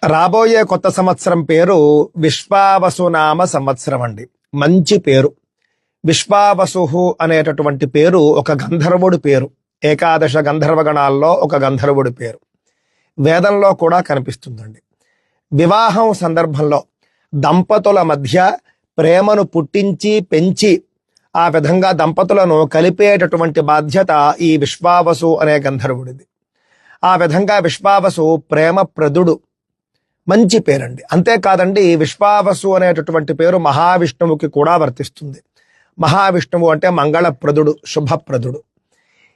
రాబోయే కొత్త సంవత్సరం పేరు విశ్వావసునామ సంవత్సరం అండి. మంచి పేరు. విశ్వావసు అనేటటువంటి పేరు ఒక గంధర్వుడి పేరు. ఏకాదశ గంధర్వగణాల్లో ఒక గంధర్వుడి పేరు. వేదంలో కూడా కనిపిస్తుందండి. వివాహం సందర్భంలో దంపతుల మధ్య ప్రేమను పుట్టించి పెంచి ఆ విధంగా దంపతులను కలిపేటటువంటి బాధ్యత ఈ విశ్వావసు అనే గంధర్వుడిది. ఆ విధంగా విశ్వావసు ప్రేమప్రదుడు. మంచి పేరండి. అంతేకాదండి, విశ్వావసు అనేటటువంటి పేరు మహావిష్ణువుకి కూడా వర్తిస్తుంది. మహావిష్ణువు అంటే మంగళప్రదుడు, శుభప్రదుడు.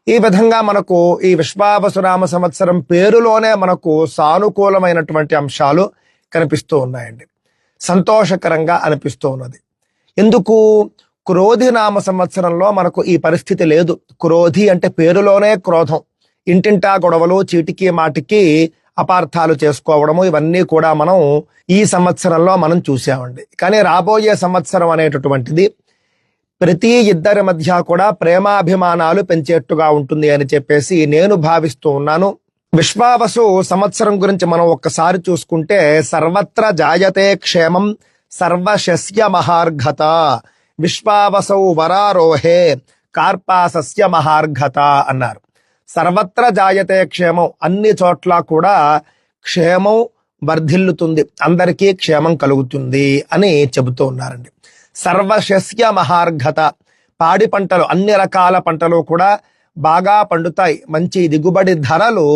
ఈ విధంగా మనకు ఈ విశ్వావసునామ సంవత్సరం పేరులోనే మనకు సానుకూలమైనటువంటి అంశాలు కనిపిస్తూ ఉన్నాయండి. సంతోషకరంగా అనిపిస్తూ ఉన్నది. ఎందుకు? క్రోధి నామ సంవత్సరంలో మనకు ఈ పరిస్థితి లేదు. క్రోధి అంటే పేరులోనే క్రోధం. ఇంటింటా గొడవలు, చీటికి మాటికి అపార్థాలు చేసుకోవడము, ఇవన్నీ కూడా మనం ఈ సంవత్సరంలో మనం చూసామండి. కానీ రాబోయే సంవత్సరం అనేటటువంటిది ప్రతి ఇద్దరి మధ్య కూడా ప్రేమాభిమానాలు పెంచేట్టుగా ఉంటుంది అని చెప్పేసి నేను భావిస్తూ ఉన్నాను. విశ్వావసు సంవత్సరం గురించి మనం ఒక్కసారి చూసుకుంటే, సర్వత్ర జాయతే క్షేమం సర్వశస్య మహార్ఘత, విశ్వావసౌ వరారోహే కార్పాసస్య మహార్ఘత అన్నారు. సర్వత్ర జాయతే క్షేమం, అన్ని చోట్ల కూడా క్షేమం వర్ధిల్లుతుంది, అందరికీ క్షేమం కలుగుతుంది అని చెబుతూ ఉన్నారండి. సర్వశస్య మహార్ఘత, పాడి పంటలు, అన్ని రకాల పంటలు కూడా బాగా పండుతాయి, మంచి దిగుబడి ధరలు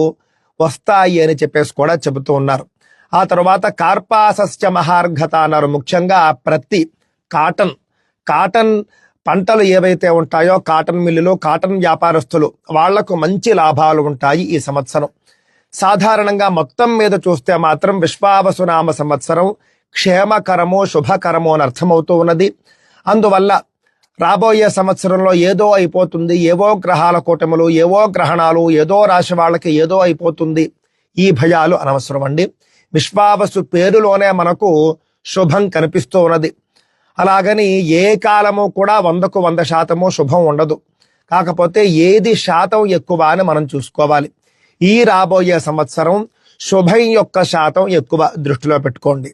వస్తాయి అని చెప్పేసి కూడా చెబుతూ ఉన్నారు. ఆ తర్వాత కార్పాసస్య మహార్ఘత అన్నారు. ముఖ్యంగా ప్రతి కాటన్ పంటలు ఏవైతే ఉంటాయో, కాటన్ మిల్లులు, కాటన్ వ్యాపారస్తులు, వాళ్లకు మంచి లాభాలు ఉంటాయి ఈ సంవత్సరం. సాధారణంగా మొత్తం మీద చూస్తే మాత్రం విశ్వావసునామ సంవత్సరం క్షేమకరము, శుభకరము అని అర్థమవుతూ ఉన్నది. అందువల్ల రాబోయే సంవత్సరంలో ఏదో అయిపోతుంది, ఏవో గ్రహాల కూటములు, ఏవో గ్రహణాలు, ఏదో రాశి వాళ్ళకి ఏదో అయిపోతుంది, ఈ భయాలు అనవసరం అండి. విశ్వావసు పేరులోనే మనకు శుభం కనిపిస్తూ ఉన్నది. అలాగని ఏ కాలము కూడా 100కు 100% శుభం ఉండదు. కాకపోతే ఏది శాతం ఎక్కువ అని మనం చూసుకోవాలి. ఈ రాబోయే సంవత్సరం శుభం యొక్క శాతం ఎక్కువ దృష్టిలో పెట్టుకోండి.